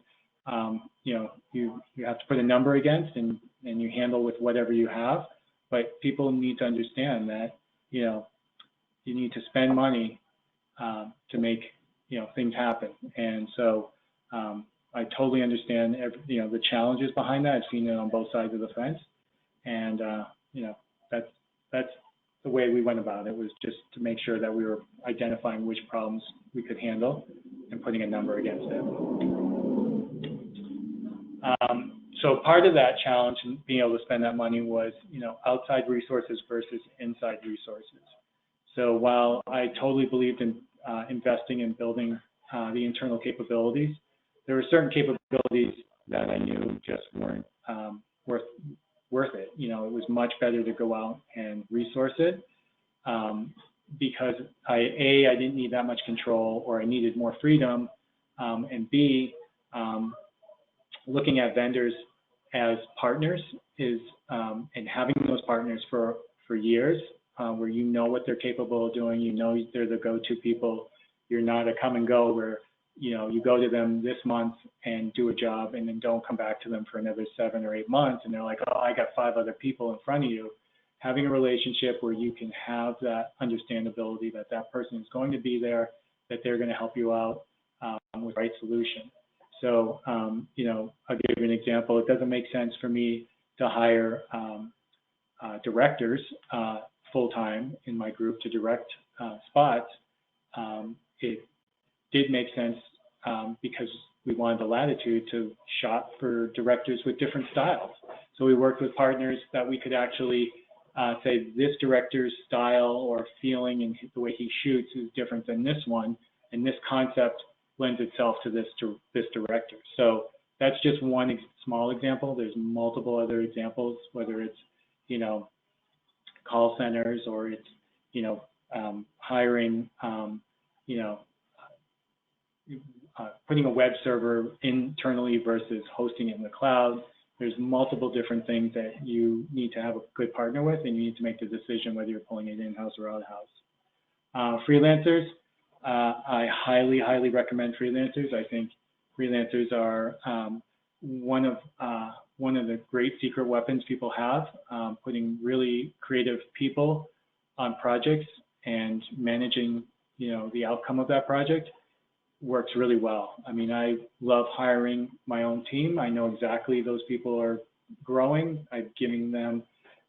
you know, you have to put a number against, and you handle with whatever you have. But people need to understand that, you know, you need to spend money to make, you know, things happen. And so I totally understand, you know, the challenges behind that. I've seen it on both sides of the fence. And, you know, that's the way we went about it, was just to make sure that we were identifying which problems we could handle and putting a number against it. So part of that challenge in being able to spend that money was, you know, outside resources versus inside resources. So while I totally believed in investing in building the internal capabilities, there were certain capabilities that I knew just weren't worth it. You know, it was much better to go out and resource it because I didn't need that much control, or I needed more freedom, and B, looking at vendors as partners is and having those partners for years, where you know what they're capable of doing, you know they're the go-to people. You're not a come and go where, you know, you go to them this month and do a job and then don't come back to them for another 7 or 8 months, and they're like, oh, I got 5 other people in front of you. Having a relationship where you can have that understandability that that person is going to be there, that they're going to help you out with the right solution. So, you know, I'll give you an example. It doesn't make sense for me to hire directors full-time in my group to direct spots. It did make sense because we wanted the latitude to shop for directors with different styles. So we worked with partners that we could actually say this director's style or feeling and the way he shoots is different than this one, and this concept lends itself to this director. So that's just one small example. There's multiple other examples, whether it's, you know, call centers, or it's, you know, hiring, you know, putting a web server internally versus hosting it in the cloud. There's multiple different things that you need to have a good partner with, and you need to make the decision whether you're pulling it in-house or out-house. Freelancers, I highly, highly recommend freelancers. I think freelancers are one of the great secret weapons people have, putting really creative people on projects and managing, you know, the outcome of that project works really well. I mean, I love hiring my own team. I know exactly those people are growing. I'm giving them,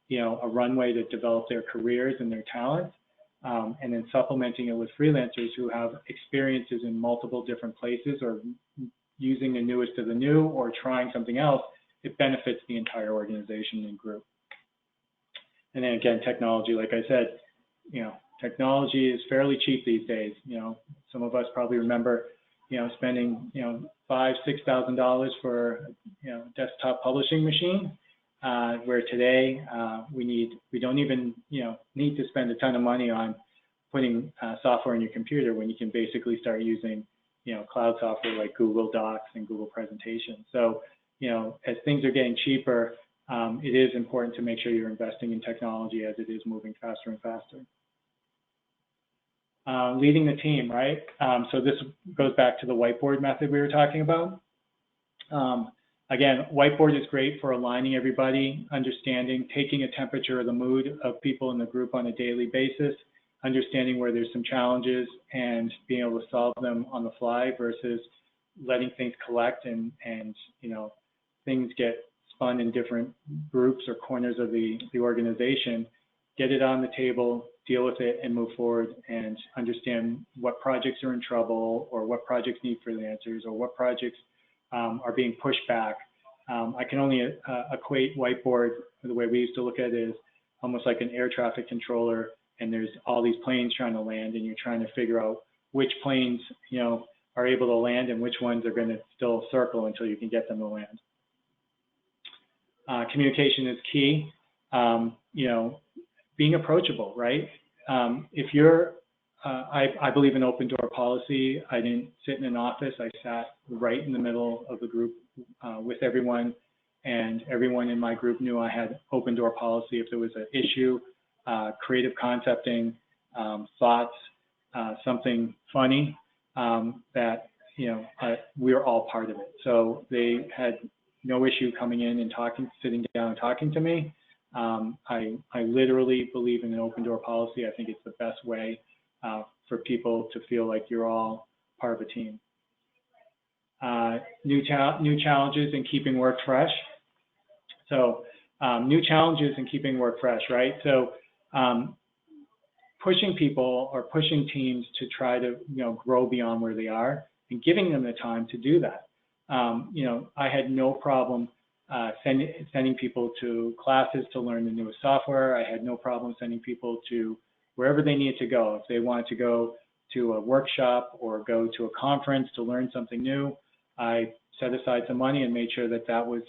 you know, a runway to develop their careers and their talents, and then supplementing it with freelancers who have experiences in multiple different places, or using the newest of the new, or trying something else. It benefits the entire organization and group. And then again, technology, like I said, you know, technology is fairly cheap these days. You know, some of us probably remember, you know, spending, you know, $5,000–6,000 for, you know, desktop publishing machine, where today we don't even, you know, need to spend a ton of money on putting software in your computer, when you can basically start using, you know, cloud software like Google Docs and Google Presentations. So, you know, as things are getting cheaper, it is important to make sure you're investing in technology as it is moving faster and faster. Leading the team, right? So this goes back to the whiteboard method we were talking about. Again, whiteboard is great for aligning everybody, understanding, taking a temperature of the mood of people in the group on a daily basis, understanding where there's some challenges and being able to solve them on the fly versus letting things collect and you know, things get spun in different groups or corners of the organization. Get it on the table, deal with it, and move forward, and understand what projects are in trouble, or what projects need freelancers, or what projects are being pushed back. I can only equate whiteboard, the way we used to look at it, is almost like an air traffic controller, and there's all these planes trying to land, and you're trying to figure out which planes, you know, are able to land and which ones are going to still circle until you can get them to land. Communication is key. You know, being approachable, right? If you're, I believe in open door policy. I didn't sit in an office. I sat right in the middle of the group with everyone, and everyone in my group knew I had open door policy. If there was an issue, creative concepting, thoughts, something funny, that, you know, we were all part of it. So they had no issue coming in and sitting down and talking to me. I literally believe in an open door policy. I think it's the best way for people to feel like you're all part of a team. New challenges and keeping work fresh. So new challenges and keeping work fresh, right? So pushing people or pushing teams to try to, you know, grow beyond where they are, and giving them the time to do that. You know, I had no problem sending people to classes to learn the newest software. I had no problem sending people to wherever they needed to go. If they wanted to go to a workshop or go to a conference to learn something new, I set aside some money and made sure that that was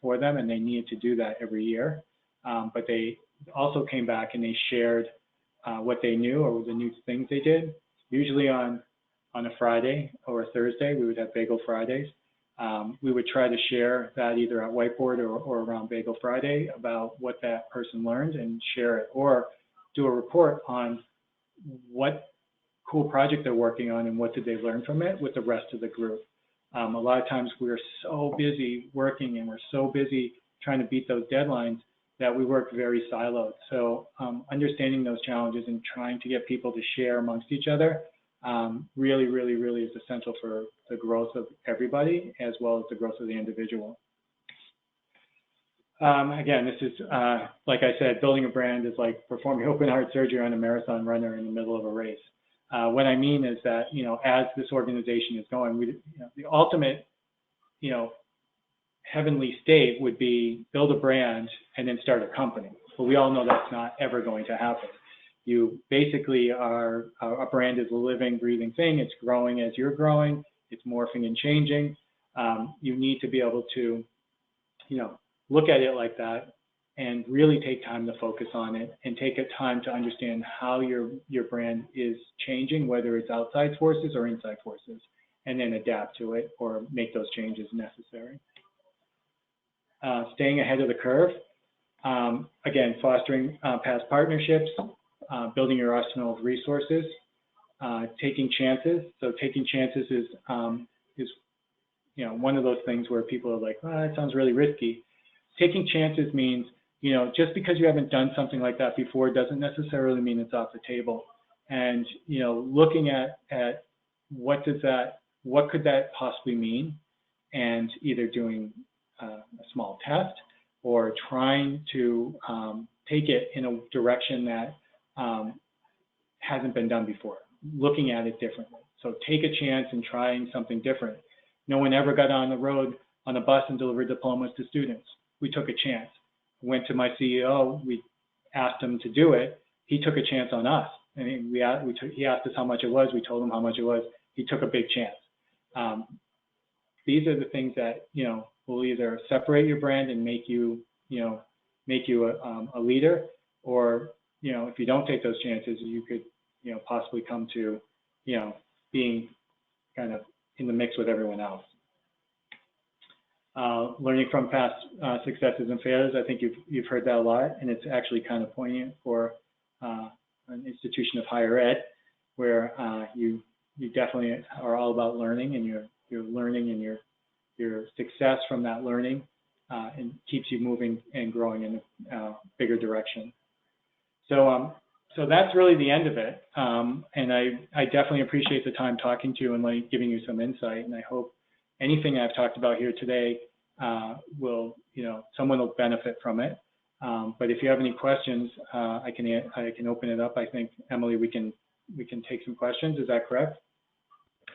for them, and they needed to do that every year. But they also came back and they shared what they knew or the new things they did. Usually on a Friday or a Thursday, we would have Bagel Fridays. We would try to share that either at whiteboard or around Bagel Friday about what that person learned and share it, or do a report on what cool project they're working on and what did they learn from it with the rest of the group. A lot of times we're so busy working and we're so busy trying to beat those deadlines that we work very siloed. So understanding those challenges and trying to get people to share amongst each other really is essential for the growth of everybody as well as the growth of the individual. Again, this is, like I said, building a brand is like performing open heart surgery on a marathon runner in the middle of a race. What I mean is that, as this organization is going, the ultimate, heavenly state would be build a brand and then start a company. But we all know that's not ever going to happen. You basically a brand is a living, breathing thing. It's growing as you're growing. It's morphing and changing. You need to be able to, look at it like that and really take time to focus on it and take a time to understand how your brand is changing, whether it's outside forces or inside forces, and then adapt to it or make those changes necessary. Staying ahead of the curve. Again, fostering past partnerships, building your arsenal of resources, taking chances. So taking chances is one of those things where people are like, oh, that sounds really risky. Taking chances means, just because you haven't done something like that before doesn't necessarily mean it's off the table. And, looking at what could that possibly mean, and either doing a small test or trying to take it in a direction that hasn't been done before, looking at it differently. So take a chance in trying something different. No one ever got on the road on a bus and delivered diplomas to students. We took a chance. Went to my CEO, we asked him to do it. He took a chance on us. I mean, he asked us how much it was. We told him how much it was. He took a big chance. These are the things that, will either separate your brand and make you a leader, or, if you don't take those chances, you could, possibly come to, being kind of in the mix with everyone else. Learning from past successes and failures. I think you've heard that a lot, and it's actually kind of poignant for an institution of higher ed, where you definitely are all about learning, and you're learning, and your success from that learning and keeps you moving and growing in a bigger direction. So that's really the end of it, and I definitely appreciate the time talking to you and giving you some insight, and I hope anything I've talked about here today someone will benefit from it. But if you have any questions, I can open it up. I think, Emily, we can take some questions. Is that correct?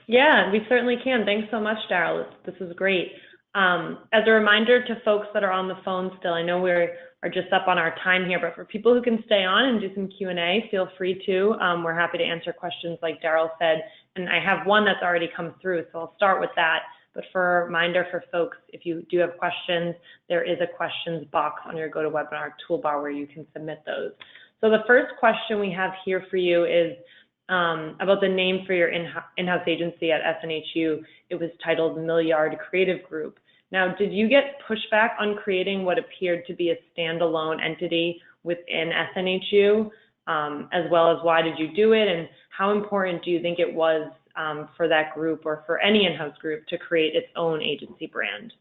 Yeah, we certainly can. Thanks so much, Darryl. This is great. As a reminder to folks that are on the phone still, I know we are just up on our time here, but for people who can stay on and do some Q&A, feel free to. We're happy to answer questions like Darryl said, and I have one that's already come through, so I'll start with that. But for a reminder for folks, if you do have questions, there is a questions box on your GoToWebinar toolbar where you can submit those. So the first question we have here for you is about the name for your in-house agency at SNHU. It was titled Milliard Creative Group. Now, did you get pushback on creating what appeared to be a standalone entity within SNHU, as well as why did you do it, and how important do you think it was for that group or for any in-house group to create its own agency brand?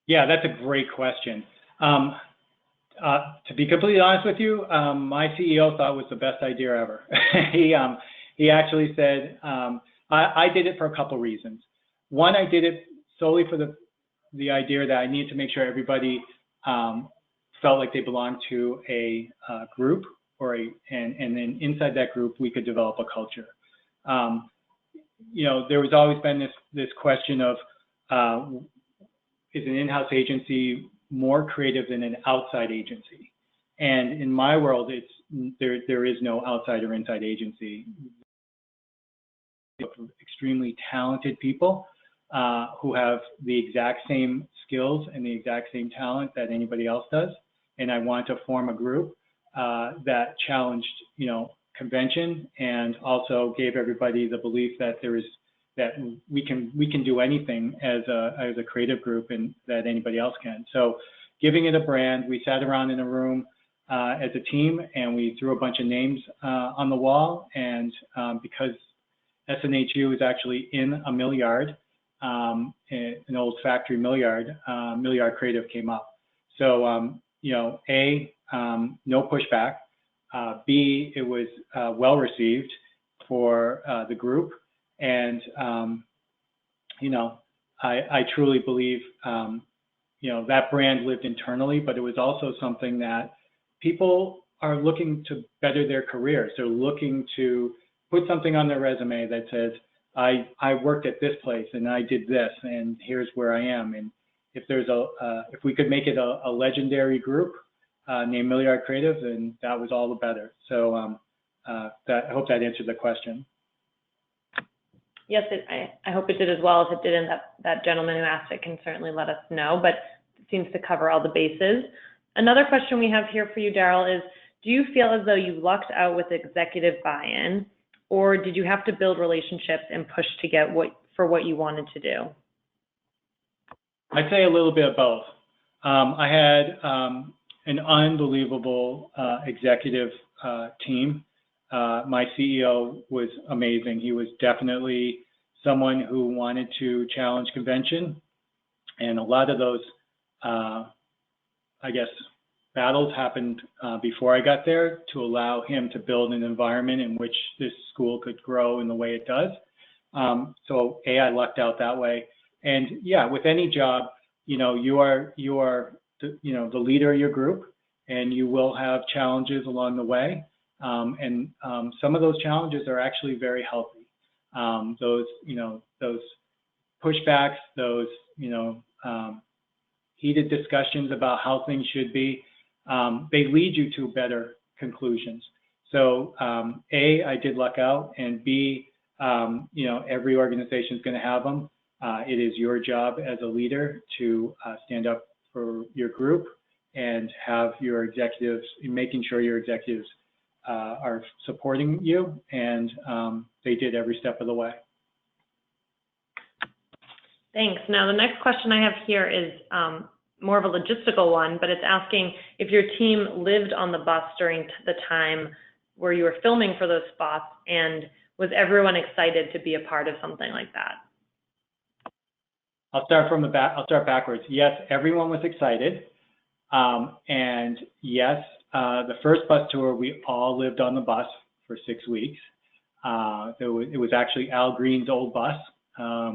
Yeah, that's a great question. To be completely honest with you, my CEO thought it was the best idea ever. He actually said, I did it for a couple reasons. One, I did it solely for the idea that I needed to make sure everybody felt like they belonged to a group, and then inside that group we could develop a culture. There was always been this question of, is an in-house agency more creative than an outside agency? And in my world, there is no outside or inside agency. Extremely talented people who have the exact same skills and the exact same talent that anybody else does. And I want to form a group that challenged, convention, and also gave everybody the belief that we can do anything as a creative group and that anybody else can. So giving it a brand, we sat around in a room as a team and we threw a bunch of names on the wall. And because SNHU is actually in a mill yard, an old factory mill yard Creative came up. So, A, no pushback. B, it was well received for the group. And, I truly believe, that brand lived internally, but it was also something that people are looking to better their careers. They're looking to put something on their resume that says, I worked at this place and I did this and here's where I am. And if we could make it a legendary group named Milliard Creative, then that was all the better. So I hope that answered the question.
Yes, I hope it did as well. If it didn't, that gentleman who asked it can certainly let us know, but it seems to cover all the bases. Another question we have here for you, Darryl, is do you feel as though you lucked out with executive buy-in, or did you have to build relationships and push to get what you wanted to do?
I'd say a little bit of both. I had an unbelievable executive team. My CEO was amazing. He was definitely someone who wanted to challenge convention. And a lot of those, battles happened before I got there to allow him to build an environment in which this school could grow in the way it does. So I lucked out that way. And yeah, with any job, you are the leader of your group, and you will have challenges along the way. And some of those challenges are actually very healthy. Those pushbacks, those, heated discussions about how things should be, they lead you to better conclusions. So I did luck out, and B, every organization is going to have them. It is your job as a leader to stand up for your group and have your executives, making sure your executives are supporting you, and they did every step of the way.
Thanks. Now, the next question I have here is more of a logistical one, but it's asking if your team lived on the bus during the time where you were filming for those spots, and was everyone excited to be a part of something like that?
I'll start from the back. I'll start backwards. Yes, everyone was excited, and yes, the first bus tour, we all lived on the bus for 6 weeks. It was actually Al Green's old bus. Our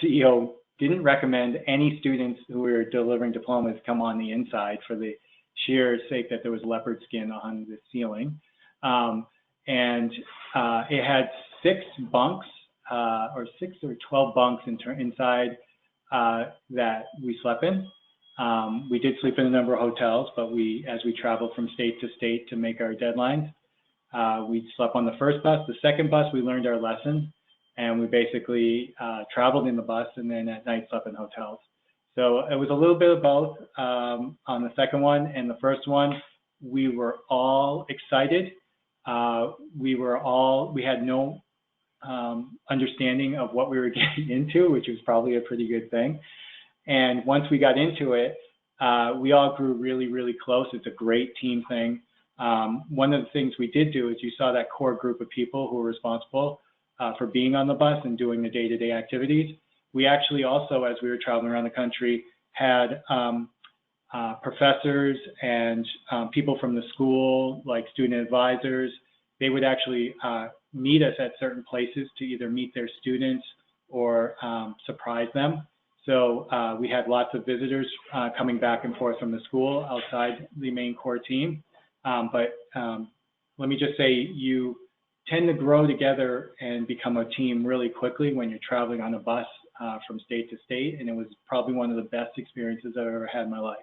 CEO didn't recommend any students who were delivering diplomas come on the inside for the sheer sake that there was leopard skin on the ceiling. And it had 6 bunks, or 6 or 12 bunks inside that we slept in. We did sleep in a number of hotels, but as we traveled from state to state to make our deadlines, we slept on the first bus. The second bus, we learned our lesson, and we basically traveled in the bus, and then at night slept in hotels. So it was a little bit of both on the second one. And the first one, we were all excited. We had no understanding of what we were getting into, which was probably a pretty good thing. And once we got into it, we all grew really, really close. It's a great team thing. One of the things we did do is you saw that core group of people who were responsible for being on the bus and doing the day-to-day activities. We actually also, as we were traveling around the country, had professors and people from the school, like student advisors. They would actually meet us at certain places to either meet their students or surprise them. So we had lots of visitors coming back and forth from the school outside the main core team. But let me just say, you tend to grow together and become a team really quickly when you're traveling on a bus from state to state. And it was probably one of the best experiences I've ever had in my life.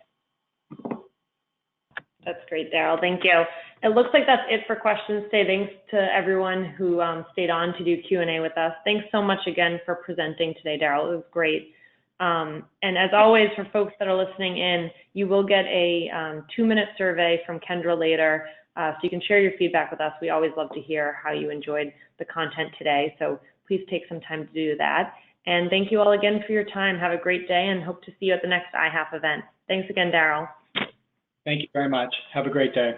That's great, Darryl. Thank you. It looks like that's it for questions today. Thanks to everyone who stayed on to do Q&A with us. Thanks so much again for presenting today, Darryl. It was great. And as always, for folks that are listening in, you will get a 2-minute survey from Kendra later, so you can share your feedback with us. We always love to hear how you enjoyed the content today, so please take some time to do that. And thank you all again for your time. Have a great day, and hope to see you at the next IHAF event. Thanks again, Darryl.
Thank you very much. Have a great day.